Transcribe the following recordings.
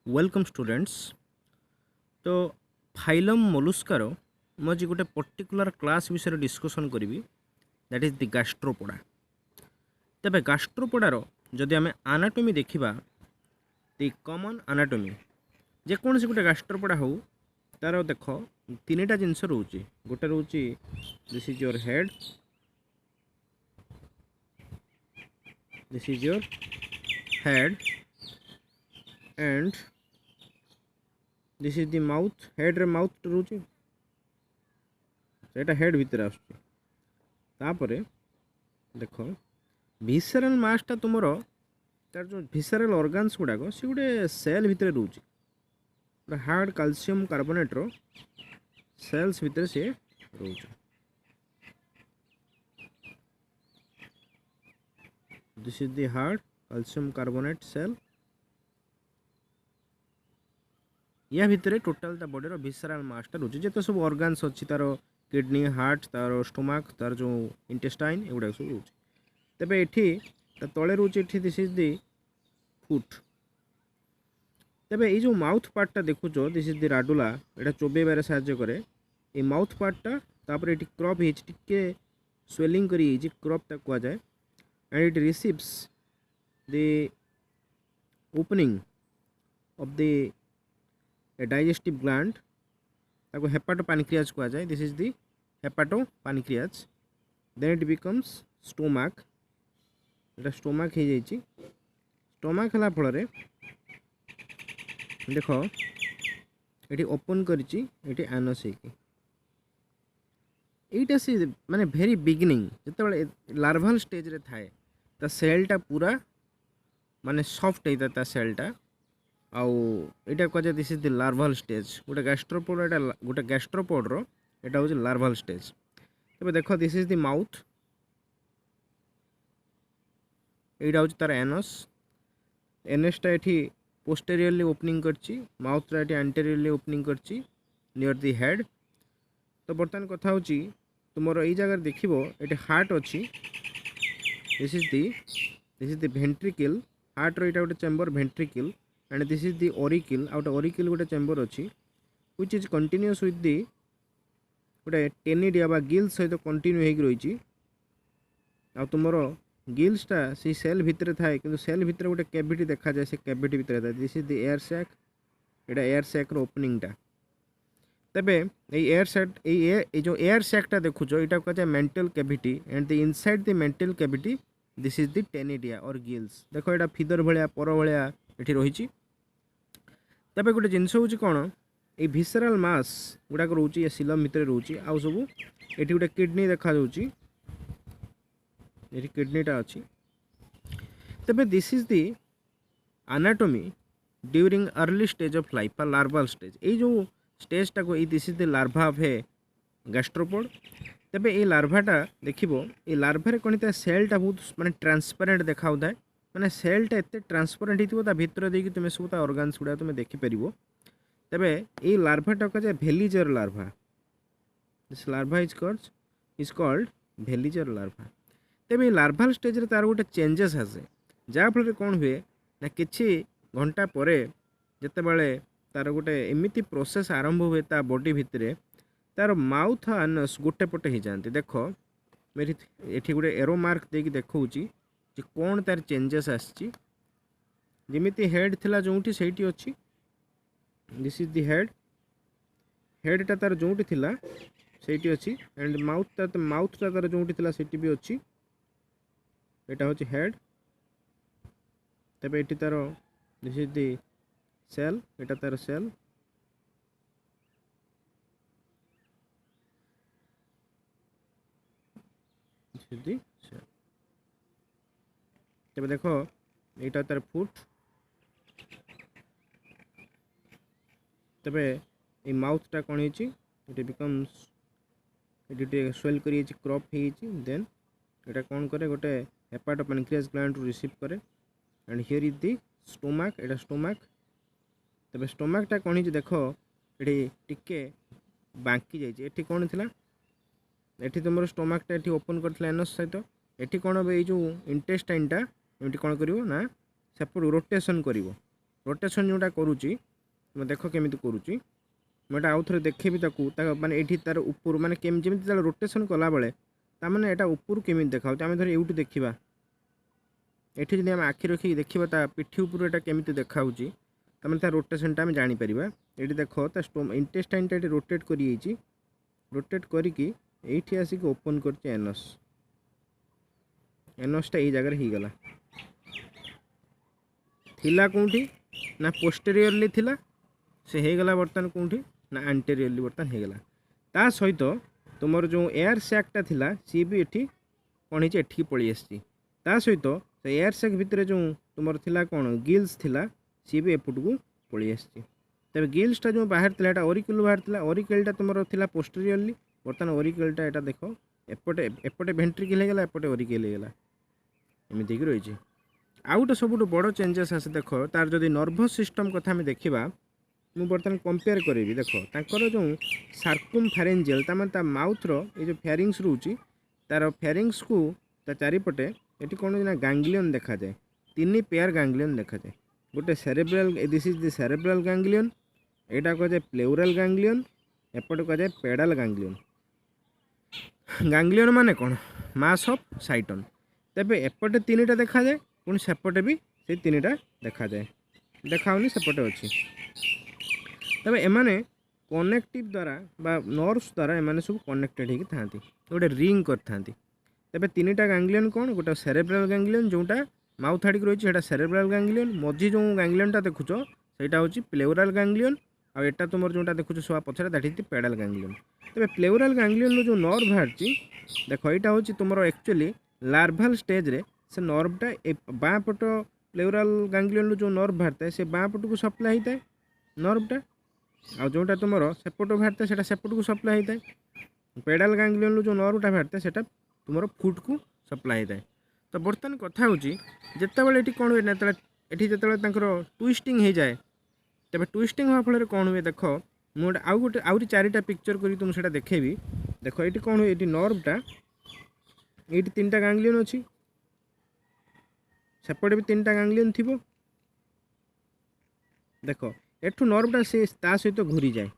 Welcome students. तो phylum मोलुस्कार मैं आज गोटे पर्टिकुलर क्लास विषय डिस्कसन करी दैट इज द गैस्ट्रोपोडा। तेबे गैस्ट्रोपोडार जदि आम आनाटोमी देखा द कॉमन आनाटोमी जेकोसी गोटे गैस्ट्रोपोडा हो तार देख तीन टा जिनस रोचे। गोटे रोचे this is your head, this is your head and this is the mouth. Head रे माउथ रोचे सेटा हेड भितर आसपर देख भिसराल मासटा तुमर तार जो भिसराल ऑर्गन्स गुड़ाक सी गोटे सेल भितर रोचे। हार्ड कैल्शियम कार्बोनेट रो सेल्स भितर से रोचे। This is the hard calcium carbonate cell. या भितर टोटाल ता बॉडी रो भिसराल मासटा रोचे जेते सब ऑर्गन्स अच्छी तार किडनी, हार्ट, तार स्टोमाक, तार जो इंटेस्टाइन एगुड़ा सब रोचे। तेबे एठी तले रोचे एठी दिस इज द फुट। तेबे ये जो माउथ पार्टा देखुच दिस इज द राडुला, एटा चोबेबारे साहाय्य करे। ये माउथ पार्टा तापर एठी क्रॉप हिच टिके स्वेलिंग करी हिच क्रॉप ता कुआ जाए and it receives the opening of the digestive gland ताको हेपाटो पैनक्रियाज कुआ जाए। This is the hepatopancreas. Then it becomes stomach. एटा स्टोमाक हो जाइए। स्टोमाक हला फल रे देख ये ओपन करी एनस होटा सी माने भेरी बिगिनिंग जिते लार्भाल स्टेज रे थाए ता सेलटा पूरा माने सॉफ्ट होता ता सेलटा आउ एटा कह दिस इज द लार्भाल स्टेज। गोटे गैस्ट्रोपोड एटा गोटे गैस्ट्रोपोड रो एटा हो लार्भाल स्टेज। तबे देखो दिस इज द माउथ, एटा हो तार एनस। एनसटा एठी पोस्टेरियरली ओपनिंग करची, माउथ रा एठी एंटेरियरली ओपनिंग करची नियर द हेड। तो बर्तमान कथा होची तुमर एई जगह देखिबो एठी हार्ट अछि। This is the ventricle. Heart रो एटा गोटे chamber ventricle and this is the auricle. आउट ऑरिकल गोटे चेंबर अछि which is continuous with the गोटे टेनिडिया बा गिल सहित कंटिन्यू हेक रहिची। आ तुमर गिल्सटा से सेल भितर थाए कि सेल भितर गोटे कैविटी देखा जाए। से कैविटी भितर था this is the air sac. एटा एयर सैक रो ओपनिंगटा। तबे एयर सैक जो एयर सैकटा देखुच एटा कह mantle cavity and the inside the mantle cavity this is the ctenidia और गिल्स। देखो एटा फिदर भलिया पर भलिया एठी रहिची। तबे गोटे जिनस होची कोन ए भिसराल मास गुडाक रोची सिलम भितर रोची। आ सब एठी गोटे किडनी देखा जाउची। ये किडनीटा अच्छी। तबे this is the anatomy during early stage of life larval stage. ये जो स्टेजटा को this is the larva of a gastropod. तबे ये लार्भाटा देखिबो ये लार्भारे कौन था सेलटा बहुत माने ट्रांसपेरेंट देखा थाए। माने सेलटा एते ट्रांसपेरेंट हितबो ता भितर देकी तुमे सब ता ऑर्गन्स गुडा तुमे देखि परिबो। तबे ये लार्भाटा कह veliger larva. This larva is called veliger larva. तेज लार्भाल स्टेज रे तार गोटे चेंजेस आसे जहाँफल कौन हुए ना कि घंटा पर जिते बड़े तार गोटे एमती प्रोसेस आरंभ हुए ता बॉडी भितर तार माउथ आनस गोटे पटे हो जाती। देख ये गोटे एरो मार्क देकी देखौची जे कौन तार चेंजेस आसची। जमीती हेड थिला जोंटी सेठी अच्छी। This is the head. हेडटा तार जोंटी थिला सेठी अच्छी एंड माउथटा तार जोंटी थिला सेठी भी अच्छी। एटा होची हेड। तबे एटी तार दिस इज द सेल। एटा तार cell. This is the cell. तबे देखो एटा तार फुट। तबे ए माउथटा कोन हेची इट बिकम्स एटी स्वेल करी क्रॉप हेची। देन एटा कोन करे गोटे हेपाटो पैनक्रियाज ग्लैंड टू रिसीव करे and here is the stomach. एटा स्टोमाक। तबे स्टोमाकटा कौन है देख ये टिके बांकी जाइए। एठी कौन थिला एठी तुम स्टोमाकटा एठी ओपन करथिला एनस सहित। एठी कौन ये जो इंटेस्टाइनटा एमती कौन करिवो ना सेपट रोटेशन करिवो। रोटेशन जोटा करुच्ची मैं देख केमी करुच्ची मुझे आउ थे देखेबी माने ये तार ऊपर माने केमी जमी रोटेशन कला बेले ताने यहाँ ऊपर केमी देखा आम धर यूँ देखा ये जब आम आखि रखिक देखा पिठी उपरू यहाँ केमी देखा तार रोटेशनटा आम जापर ये देख इंटेस्टाइनटा ये रोटेट कर रोटेट करके ये आसिक ओपन कर एनस एनसटा ये जगह हो गला थिला कौटी ना पोस्टेरियरली थिला से हो गला बर्तमान कौटी ना एंटेरियरली बर्तमान हो गला ता सहित तुम जो एयर सैक्टा थिला सी भी ये कौन है एठी पलि आसी ता सहित से एयर सैक भितर जो तुम थिला कौन गिल्स थिला सी भी एपट को पलि आसी तबे गिल्सटा जो बाहर थिला ओरिकल बाहर थिला ओरिकलटा तुम थिला पोस्टेरियरली बर्तमान ओरिकलटा यहाँ देख एपटे एपटे भेंट्रिकल हो गला एपटे ओरिकल हो गला एमती रही आउ गोटे सब बड़ चेंजेस आसे देख तार जदि नर्भस सिस्टम कथा आम देखा मुझे बर्तमान कंपेयर करी देख तर जो सार्कुम फैरेंजियल ता माउथर ये जो फेरिंग्स रोचे तार फेरिंग्स को ता चारिपटे ये कौन ना गांग्लियन देखा जाए 3 पेयर गांग्लियन देखा जाए गोटे cerebral this is the cerebral ganglion यहाँ कह जाए प्लेउरल गांग्लियन एपटे कह जाए पेडाल गांग्लियन गांग्लियन माने कौन मास ऑफ साइटन तेबे एपटे 3टा देखा जाए पुणी सेपटे भी से 3टा देखा जाए देखाऊनी सेपटे अच्छी तबे एमाने कनेक्टिव द्वारा बा नर्व्स द्वारा एमाने सब कनेक्टेड होगी था गोटे रिंग कर तेबे 3टा गांग्लियन कौन गोटे सेरेब्रल गांग्लियन जोटा माउथ आड़क रही सेरेब्रल गांग्लियन मझी जो गांग्लियनटा देखुच सहीटा हूँ प्लेउराल गांग्लियन आ एटा तुम जोटा देखुच सवा पछरे दैट इज द पेडाल गांग्लियन तेबे प्लेउराल गांग्लियन जो नर्व बाहर देख यहाँ हूँ तुम एक्चुअली लार्भाल स्टेज रे से नर्वटा बाँ पट प्लेउराल गांग्लियन जो नर्व बाहर है से बाँ पट को सप्लाई होता है नर्वटा आ जोटा तुम सेपट बाहर है सेपट को सप्लाई होता है पेडाल गांग्लियन जो नर्वटा बाहर है सेटा तुम फुट को सप्लाई होता है तो बर्तमान कथा हूँ जितेबाला ये कौन हुए ये जो ट्विस्टिंग हो जाए तेज ट्विस्टिंग हवा फल कौन हुए देख मुझे आउ गोटे आउरी 4टा पिक्चर करी तुमसे देखेबी देख ये कौन हुए ये नर्वटा ये 3टा गांग्लियन अच्छी सेपटे भी 3टा गांग्लियन थी देख एठू नर्वटा से सहित घूरी जाए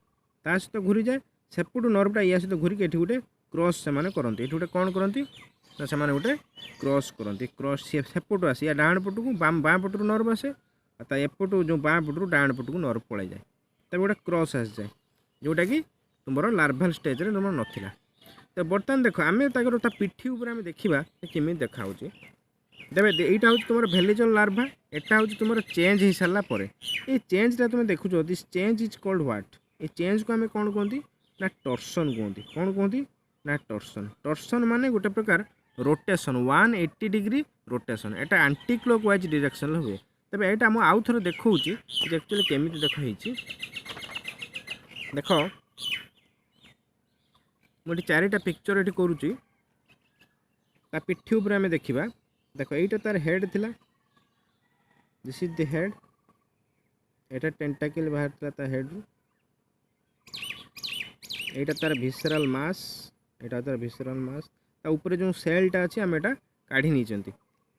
घूरी जाए सेपटू नर्वटा या सहित घूरिक ये गोटे क्रॉस से करते ये गोटे कौन करती से गोटे क्रॉस करती क्रॉस सेपटू आसे या डाण पट को बाँ पटू नर्व आसे एपटू जो बाँ पटू डाण पट को नर्व पलि जाए तब गोटे क्रॉस आसी जाए जोटा कि तुम लार्भाल स्टेज तुम नाला तो बर्तमान देख आम ता पिठी आम देखा केमी देखा तेरे यहाँ हूँ तुम भेलिजल लार्भा एटा हूँ तुम चेंज हो सारापर ये चेंजटा तुम देखुच this change is called what ये चेंज को आम कौन कहती ना टर्सन कहती कौन कहती ना टर्सन टर्सन माने गोटे प्रकार रोटेशन 180 डिग्री रोटेशन एटा एंटी क्लॉकवाइज डायरेक्शन हुए तेज यहाँ आम आउ थे देखा एक्चुअली केमी देखाई देख मुझे 4टा पिक्चर ये करुच्ची पिठी उपर आम देखा देख यहीटा तार हेड थिला दिस इज द हेड एटा टेंटाकल बाहर थिला ता हेड रू एटा तार विसराल मास एटा तार विसराल मास ता ऊपर जो सेलटा अच्छी आम एटा काढ़ी नहीं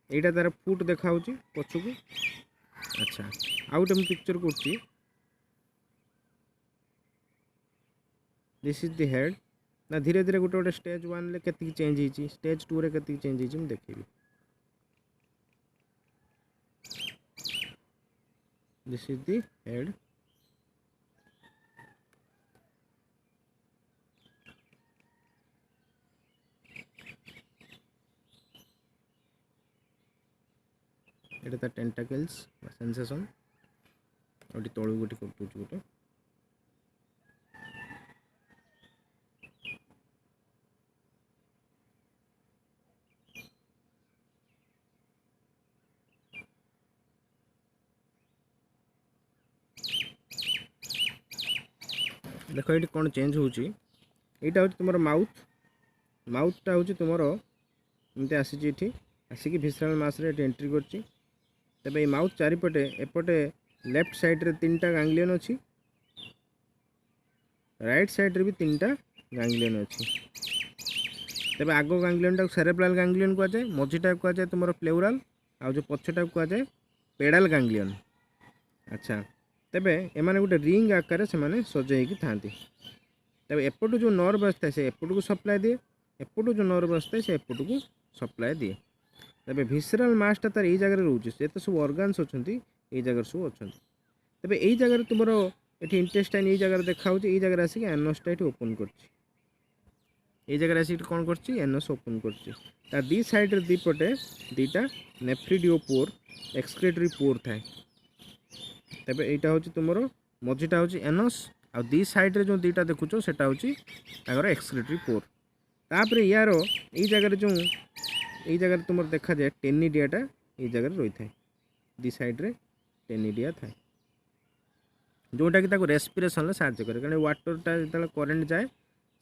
एटा तार फुट देखा पछकू अच्छा आउ गोटे पिक्चर कर दिस इज द हेड ना धीरे धीरे गोटे गोटे स्टेज 1 ले केतिकी चेंज होती स्टेज 2 रे केतिकी चेंज होती मुझे देखी दिस इज द हेड एटा ता टेंटाकल्स सेंसेशन और तळु गोटे कर गोटे देख ये कौन चेंज होची हूँ तुम माउथ माउथटा हूँ तुम एमती आसी आसिक विसराल मास एंट्री कर तेज ये माउथ चारिपटे एपटे लेफ्ट साइड रे 3टा गांग्लियन अच्छी राइट साइड रे भी 3टा गांग्लियन अच्छी तेज आग गांग्लियन सेरेब्रल गांग्लियन कहुए मझीटा कहुए तुम प्लेउराल आ जो पछटा कहुए पेडाल गांग्लियन अच्छा तेबे एमाने गोटे रिंग आकार से सजाई था तेज एपटू जो नर्व आसता है से एपटू को सप्लाई दिए एपटू जो नर्व आसता है से एपटू को सप्लाई दिए तेज भिसराल मासटा तार यही जगह रोचे जिते सब अर्गान्स अच्छा ये जगह सब अच्छा तेज यही जगह तुम ये इंटेस्टाइन ये जगह देखा ये जगह आसिक एनसटा ये ओपन कर जगह आसिक कौन कर एनस ओपन कर दी साइड दी पटे दीटा नेफ्रिडियो पोर एक्सक्रेटरी पोर थाए तेज यहाँ हूँ तुम मझीटा हूँ एनस आ दी साइड रे जो दीटा देखुच से तागर एक्सक्रेटरी पोर तापर यार ये जगह जो ये जगह तुम देखा जाए टेनिडियाटा ये जगह रही था दी साइड रे टेनिडिया था जोटा कि रेस्पिरेसन साहय करे कारण वाटरटा जो करेन्ट जाए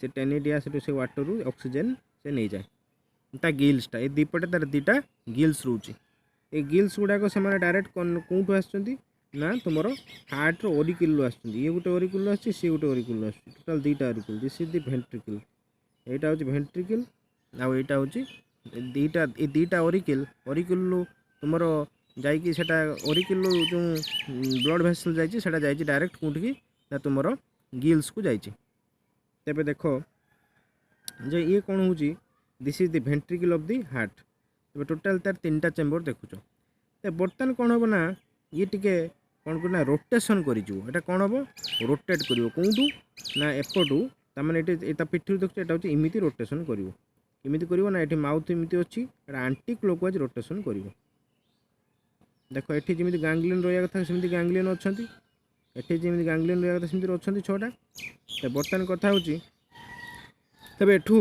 से टेनिडिया से वाटर रू ऑक्सीजन से नहीं जाए ता गिल्सटा ये दीपटे तार दीटा गिल्स रोचे ये गिल्स गुड़ाक से डायरेक्ट कौटू आसुँच ना तुम हार्ट ओरिकुल ये गोटे ओरिकुल आसी सी गोटे ओरिकुल आस टोटाल दीटा ओरिकुल दिस इज दी भेंट्रिकल यहाँ हूँ भेंट्रिकल आईटा हूँ दीटा ओरिकुल तुम जाकि ओरिकुल जो ब्लड भेसल जाए डायरेक्ट कौटिकी ना तुम गिल्स को जाइए तेरे देख जे ये कौन हो this is the ventricle of the heart तेज टोटाल तार 3टा चेम्बर देखुच तो बर्तमान कौन हम ना ये टिके कौन करना रोटेशन कर कौन हम रोटेट कर कौटू ना एपटू तमें पिठी देखो यहाँ हूँ इमिति रोटेशन कर ना ये माउथ इमिति अच्छी आंटी क्लॉकवाइज रोटेशन कर देख ये जमी गांग्लियन रहा कथा सेमती गांग्लियन अच्छा ये जमी गांग्लियन रहा कथा सेमती अच्छा 6टा तो बर्तमान कथा हूँ तब एठू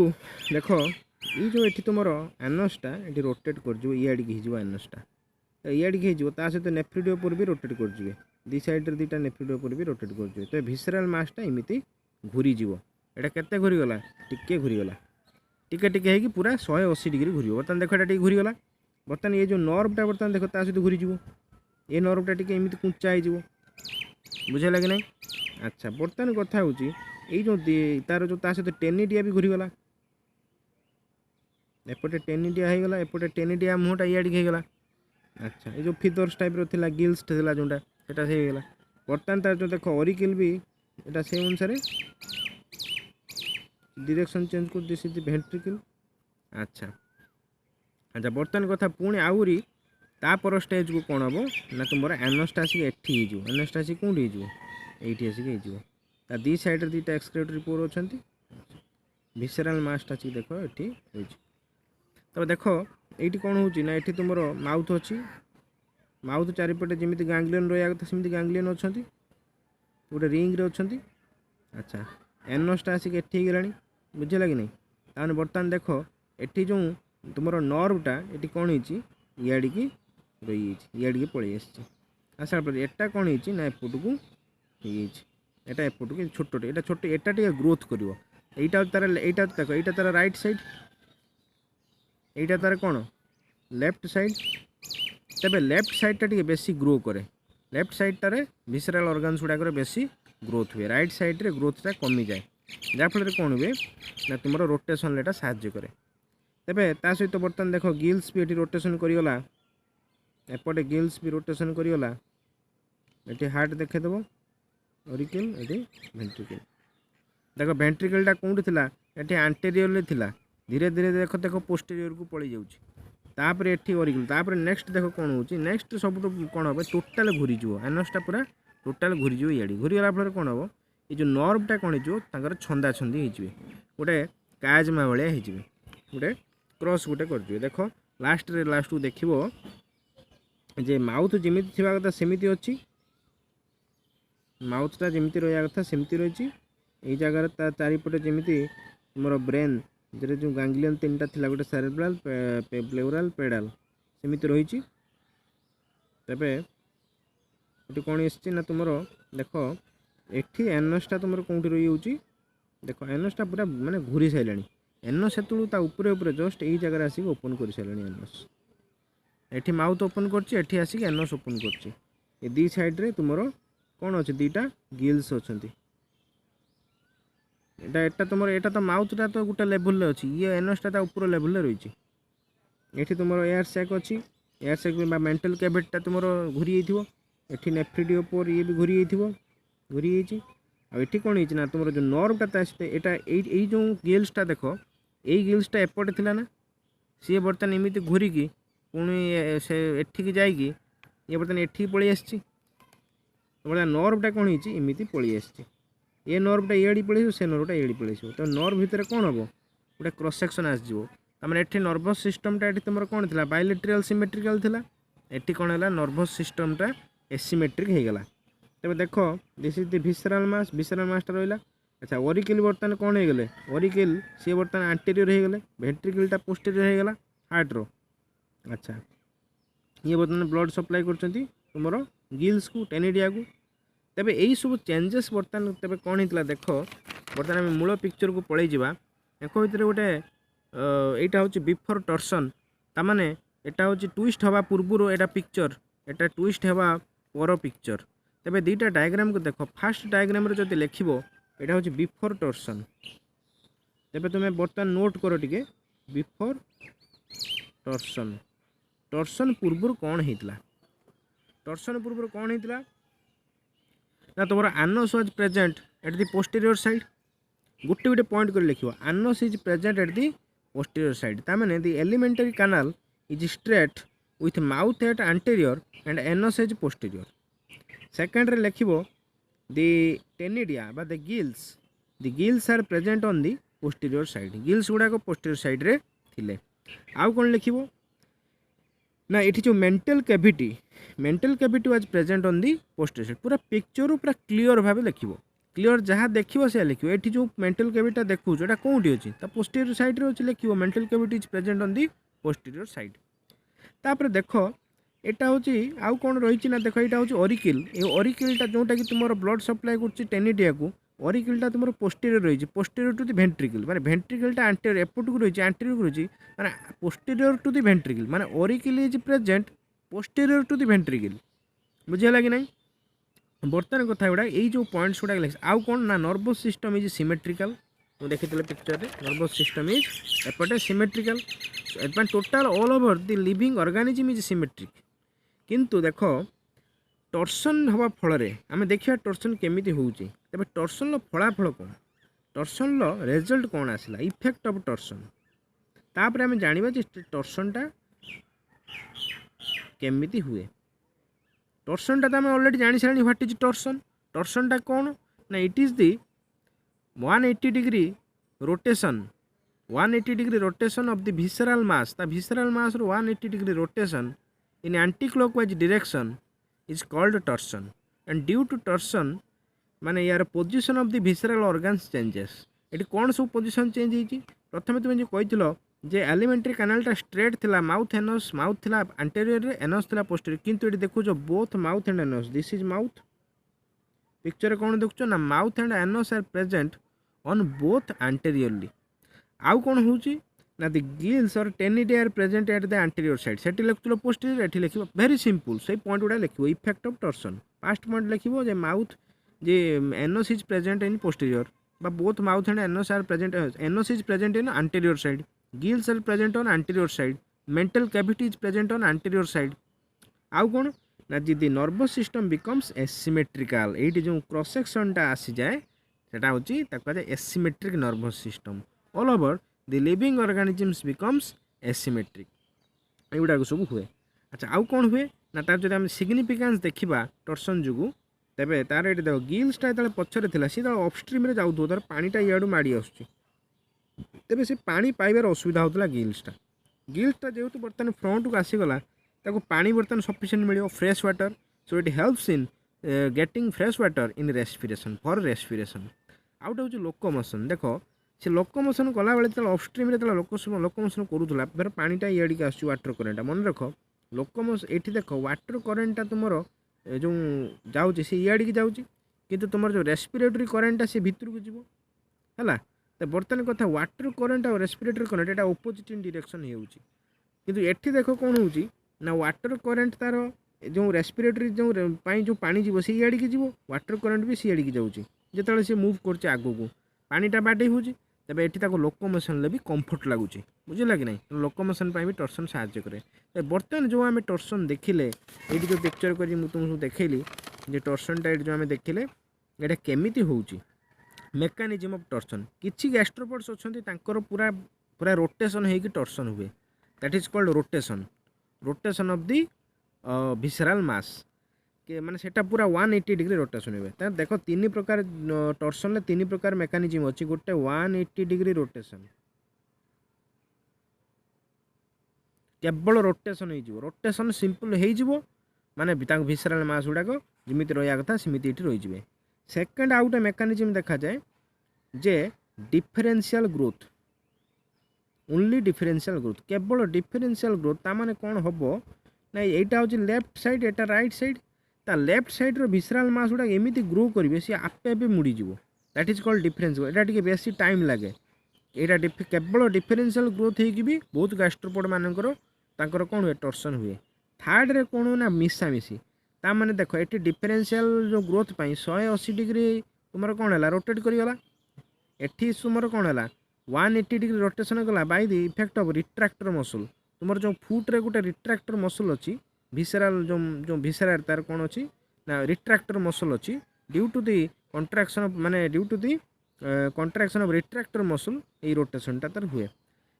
देख ये जो ये तुम एनसटा ये रोटेट कर इाड़ी हो एनसटा तो इाड़ी हो सहित नेफ्रिडियो पर भी रोटेट कर दी साइड दीटा नेफ्रिडियो पर भी रोटेट कर तो भिसराल मासटा एमती घूरीज यहाँ केते घूरीगला टिके घूरीगला टिके टिके हो पूरा 180 डिग्री घूर बर्तमान देख ये घूरीगला बर्तमान ये जो नर्वटा बर्तमान देख सहित घूरीज ये नर्वटा टिके एमती कुंचा हो बुझेगा कि नहीं। अच्छा बर्तमान कथा हूँ ये जो तार जो सहित टेनिडिया भी घूरीगला एपटे टेनिडिया होगला एपटे टेनिडिया मुहटा इाड़ी होगला। अच्छा ये जो फिदर्स टाइप रा गिल्स था जोटा सेटा से होगला बर्तमान तार जो देख ओरिकल भी यहाँ से अनुसार डायरेक्शन चेंज कर दिस इज भेंट्रिकल। अच्छा अच्छा बर्तमान कथा पुणी आहरी तापर स्टेज को कौन हम ना तुम एनसटा आसिक एटी एनसटा आसिक कौटी होटी आसिक हो दी साइड दीटा एक्सक्रेटरी पोर अच्छा भिसराल मासटा आसिक देख ये तब देख ये कौन हो ना ये तुम माउथ अच्छी माउथ चारिपटे जमी गांग्लियन रहा कथा सेमती गांग्लियन अच्छा गोटे रिंग्रे अच्छा। अच्छा एनसटा आसिक एटी गला बुझेगा कि नहीं ताने बर्तमान देख ये जो तुम नर्वटा ये कौन होड़ी की रही इाड़ी पलि आसा पर एटा कौन ना एपट को यहाँ एपट को छोटे यहाँ छोटे एटा टे ग्रोथ कर यहाँ तार यहाँ देख यहाँ तार राइट साइड यहाँ तार कौन लेफ्ट साइड तेज लेफ्ट साइडटा टे बेसी ग्रो करे लेफ्ट साइडटारे भिसराल ऑर्गन्स गुड़ाक बेसी ग्रोथ हुए राइट साइड्रे ग्रोथटा कमी जाए जहाँफल कौन हुए ना तुम रोटेशन एटा साहाय्य करे तेरे ता सहित बर्तमान देख गिल्स भी ये रोटेशन करगला एपटे गिल्स भी रोटेशन करगला ये हार्ट देखेदेव ओरिकल ये भेंट्रिकल देख भेंट्रिकलटा कौटी थी ये आंटेरियर थी धीरे धीरे देख देख पोस्टेरियर को पलि जापर ये ओरिकल तापर नेक्स्ट देख कौन हो नेक्स्ट सब कौन हम टोटाल घूरीज एनसटा पूरा टोटाल घूरीज इाड़ी घूरीगला फल कौन हम ये जो नर्वटा कौन हो छंदा छंदी हो गोटे काजमा भाया हो गोटे क्रॉस गोटे कर देख लास्ट को देखो जे माउथ जमी थी कथा सेमती अच्छी माउथटा जमी रहा कथा सेमती रही ये जगार चारिपटे जमी तुम ब्रेन जे जो गांग्लियन 3टा थी गोटे सेरेब्राल प्लेउराल पेडाल सेमती रही तेरे ये कौन ना तुम देख एठी एनसटा तुम कौटी रही हो देख एनसटा पूरा माने घूरी सारे एनस से ऊपर जस्ट यही जगह आसिक ओपन कर सारे एनस एठी माउथ ओपन करछि आसिक एनस ओपन करछि दी साइड रे तुम कौन अच्छे दीटा गिल्स अच्छा एटा तुम एटा तो माउथटा तो गोटे लेवल अच्छी ये एनसटा ऊपर लेवल रही ये तुम एयर सैक अच्छी एयर सैक मेंटल कैविटीटा तुम घूरी जाइए एठी नेफ्रिडियोपोर ये भी घूरी जाइए आ एठी कौन होइछि ना तुमर जो नर्वटा ता एटा एई जो गिल्सटा देखो एई गिल्सटा एपटे थिला ना सी बर्तमान एमती घूरिकी पुणी से एठिकी जाइकी ये बर्तमान एठिकी पळेई आछि बर्तमान नर्वटा कौन होइछि एमती पळेई आछि ये नर्वटा एड़ी पळेई से नर्वटा एड़ी पळेई तो नर्व भितर कौन हम गोटे क्रॉस सेक्शन आसଯିव तामाने एठी नर्वस सिस्टमटा एठी तुमर कौन थिला बायलेटराल सिमेट्रिकल थिला एठी कौन है नर्वस सिस्टमटा एसिमेट्रिक हो गला तब देख दिस इज द विसराल मासटा रहा अच्छा ओरिकल बर्तमान कौन हो गले ओरिकल सी बर्तमान आंटेरियर हो गले वेंट्रिकलटा पोस्टेरियर हो गला हार्ट्रो अच्छा ये बर्तमान ब्लड सप्लाई कर तुम गिल्स को टेनिडिया को तेबे यही सब चेंजेस बर्तमान तेबे कौन होता देख बर्तमान आम मूल पिक्चर को पलि जा एक भितर गोटे यहाँ हूँ बिफोर टर्सन ताने यहाँ हूँ ट्विस्ट हवा पूर्वर एटा पिक्चर एटा ट्विस्ट हवा पर पिक्चर तेबे दुईटा डायग्राम को देख फास्ट डायग्राम रे जदि लिखिबो एटा हूँ बिफोर टर्सन तेबे तुम्हें बर्तमान नोट कर टिके बिफोर टर्सन टर्सन पूर्वर कौन होता टर्सन पूर्वर कौन होता ना तुम anus was present at the posterior side गोटे गोटे पॉइंट कर लिखियो anus is present at the posterior side तामाने the alimentary canal is straight with mouth at anterior end anus is posterior second रे लिखिबो दि टेनिडिया बा the gills are present on the posterior side gills गुड़ाक posterior side रे थिले आउ कौन लिखिबो ना ये जो mantle cavity was present on the posterior side पूरा पिक्चर पूरा क्लीयर भाव लिखिबो क्लीयर जहाँ देखिबो से लिखिबो एठी जो मेंटल कैविटी देखु जोटा कोउठी अछि ता पोस्टीरियर साइड रे अछि लिखिबो mantle cavity is present on the posterior side तापर देखो एटा होची आउ कोन रहिछि ना देखो एटा होची ओरिकल ए ओरिकलटा जोटा कि तुमरो ब्लड सप्लाई करछि टेनिडिया को ओरिकलटा तुमरो पोस्टीरियर रहिछि पोस्टीरियर टू द वेंट्रिकल माने वेंट्रिकलटा एंटीरियर एपटू रहिछि एंटीरियर को रहिछि माने पोस्टीरियर टू द वेंट्रिकल माने auricle is present posterior to the ventricle बुझिला कि नहीं बर्तमान कथा गुड़ा यही जो पॉइंट्स गुड़ा लिखा आउ कौन ना नर्वस सिस्टम इज सिमेट्रिकल मुझे देखी पिक्चर रे नर्वस सिस्टम इज एपटे symmetrical total all over the living organism is symmetric किंतु देख टर्सन हवा फल आम देखा टर्सन केमी होती तेज टर्सन फलाफल कौन टर्सन रिजल्ट कौन आसला इफेक्ट ऑफ टर्सन तापर आम जाना टर्सनटा केमिति हुए टर्सनटा तो आम ऑलरेडी जानी सारे व्हाट इज टर्सनटा कौन ना it is the 180 degree rotation 180 degree rotation of the visceral mass the visceral mass रो 180 degree rotation in anti clockwise direction is called torsion and due to torsion माने यार position of the visceral organs changes ये कौन सब position change होती प्रथम तुम जो कही जे एलिमेंटरी कैनालटा स्ट्रेट थिला माउथ थिला एंटीरियर रे एनस थिला पोस्टीरियर किंतु ये देखो जो both mouth and anus this is mouth picture कौन देखुच ना mouth and anus are present on both anteriorly आउ कौन होची ना द गिल्स और ctenidia are present at the anterior side सेठी लिखुलो पोस्टीरियर एठी लिखिबो वेरी सिंपल से पॉइंट गुडा लिखिबो effect of torsion first point लिखिबो J mouth जे anus is present in posterior बा both mouth and anus are present anus is present in anterior side gills are present on anterior side mantle cavity is present on anterior side आउ कौन ना जी the nervous system becomes asymmetrical ये जो cross सेक्शनटा आसी जाए सेटा होची ताको asymmetric nervous system all over the living organisms becomes asymmetric एगुड़ा सब हुए अच्छा आउ कौन हुए ना तार जो आम सिग्निफिकेंस देखा टर्सन जो तेरे तार ये देख गिल्सटा जो पछरे था सी अपस्ट्रीम रे जाऊ तार पानीटा इाड़ू माड़ी आसुची तेरे से पानी पाइबार असुविधा होता गिल्सटा जेहेतु बर्तमान फ्रंट को आसीगला ताको पानी बर्तमान सफिशिएंट मिले fresh water so it helps in getting fresh water in respiration for respiration out हूँ लोकोमोशन देख से लोकोमोशन कला बेले अपस्ट्रीम लोकोमोशन करूला फिर पानीटा इाड़ी आस वाटर करेन्टा मन रख लोकोमोशन ये देख वाटर करेन्टा तुम जो जाऊँगी सी इाड़ी जाऊँगी किंतु तुम जो रेस्पिरेटरी करेन्टा सी भितर को जीव है तो बर्तमान कथा वाटर करेन्ट और respiratory current Etah opposite in direction होउची किंतु एठी देखो कौन होउची ना वाटर करेन्ट तार जो रेस्पिरेटरी जो पानी जीव सी इाड़ी की जीव वाटर करेन्ट भी सी इाड़ी की जाऊँगी जिते से मुव करছে आगो को पानीटा बाटे होउची तेज ये लोकोमोशन भी कंफर्ट लगुच बुझे कि नहीं लोकोमोशन भी टर्सन साहाय्य करे बर्तमान जो आम टर्सन देखिले ये जो पिक्चर कर तुमको देखली जे टर्सनटा जो आम देखिले ये केमिति होउची मेकानिजम ऑफ टर्सन किछि गैस्ट्रोपोड्स अच्छा पूरा पूरा रोटेशन होगी टर्सन हुए that is called rotation of the visceral mass के माने सेटा पूरा 180 डिग्री रोटेशन हुए देखो तीन प्रकार टर्सन ले तीन प्रकार मेकानिजम अच्छी गोटे 180 डिग्री रोटेशन केवल रोटेशन हो रोटेशन सिंपल हो माने विसराल मास गुड़ाक जमी रहा कथा सेमती रही सेकेंड आउ गए मेकानिजम देखा जाए जे differential growth only differential growth केवल डिफरेंशियल ग्रोथ ता माने कौन हम ना यहाँ हूँ लेफ्ट साइड एटा राइट साइड ता लेफ्ट साइड रो विसराल मास गुड़ा एमती ग्रो करेंगे सी आपे आपे मुड़ीज दैट इज कॉल्ड डिफरेंस यहाँ बेसी टाइम लगे यहाँ केवल डिफरेंशियल ग्रोथ होगी भी बहुत गैस्ट्रोपोड मानकर कौन हुए टर्सन हुए थर्ड रे कौन ना मिसामिशी ता माने देखो ये डिफरेंशियल जो ग्रोथ पाई 180 डिग्री तुम कौन है रोटेट करगला एटी तुम कौन है 180 डिग्री रोटेशन गला by the effect of retractor muscle तुम जो फुट रे गोटे रिट्रैक्टर मसल अच्छी विसराल जो विसराल तार कौन अच्छी ना रिट्रैक्टर मसल अच्छी due to the contraction of माने due to the contraction of retractor muscle ये रोटेशनटा तार हुए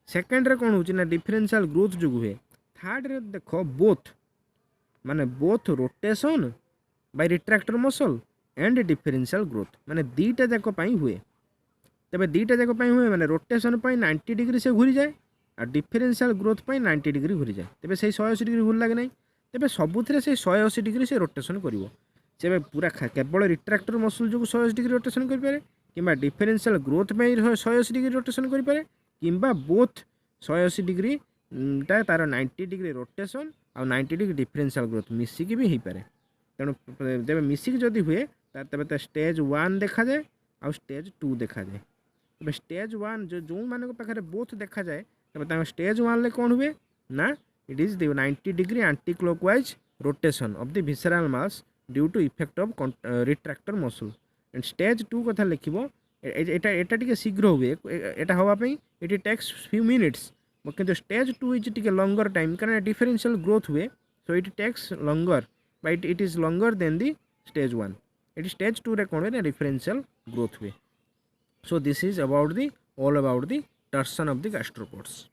सेकेंड रे कौन होची ना डिफरेंशियल ग्रोथ जो हुए थर्ड रे देखो बोथ माने both rotation bye retractor muscle and differential growth माने दीटा जाक पाई हुए तेरे दीटा जाक पाई हुए माने रोटेशन पाई 90 डिग्री से घूरी जाए और डिफरेंशियल ग्रोथ पाई 90 डिग्री घूरी जाए तेरे से 180 डिग्री घूर लगे ना तेरे सबुथिरे से 180 डिग्री से रोटेशन कर पूरा केवल रिट्रैक्टर मसल जो 180 डिग्री रोटेशन करें कि डिफरेंशियल ग्रोथ में 180 डिग्री रोटेशन करें कि बोथ 180 डिग्री तार 90 डिग्री रोटेशन आ 90 डिग्री डिफरेंशियल ग्रोथ मिसिकी भी हो पाए तेणु जब मिसिकी जदि हुए तेज स्टेज 1 देखा जाए आ स्टेज 2 देखा जाए तेज स्टेज 1 जो मान पाखे बोथ देखा जाए तेज स्टेज 1 ले कौन हुए ना it is the 90 degree anti clockwise rotation of the visceral mass due to effect of retractor muscle and stage 2 कथा लिखिबो एटा टिके शीघ्र हुए एटा होवाई इट टेक्स फ्यू मिनिट्स किंतु स्टेज 2 इज टिके लॉन्गर टाइम कारण डिफरेंशियल ग्रोथ हुए so it takes longer but it is longer than the stage 1 it stage 2 रे कौन हुए डिफरेंशियल ग्रोथ हुए so this is about the all about the torsion of the gastropods.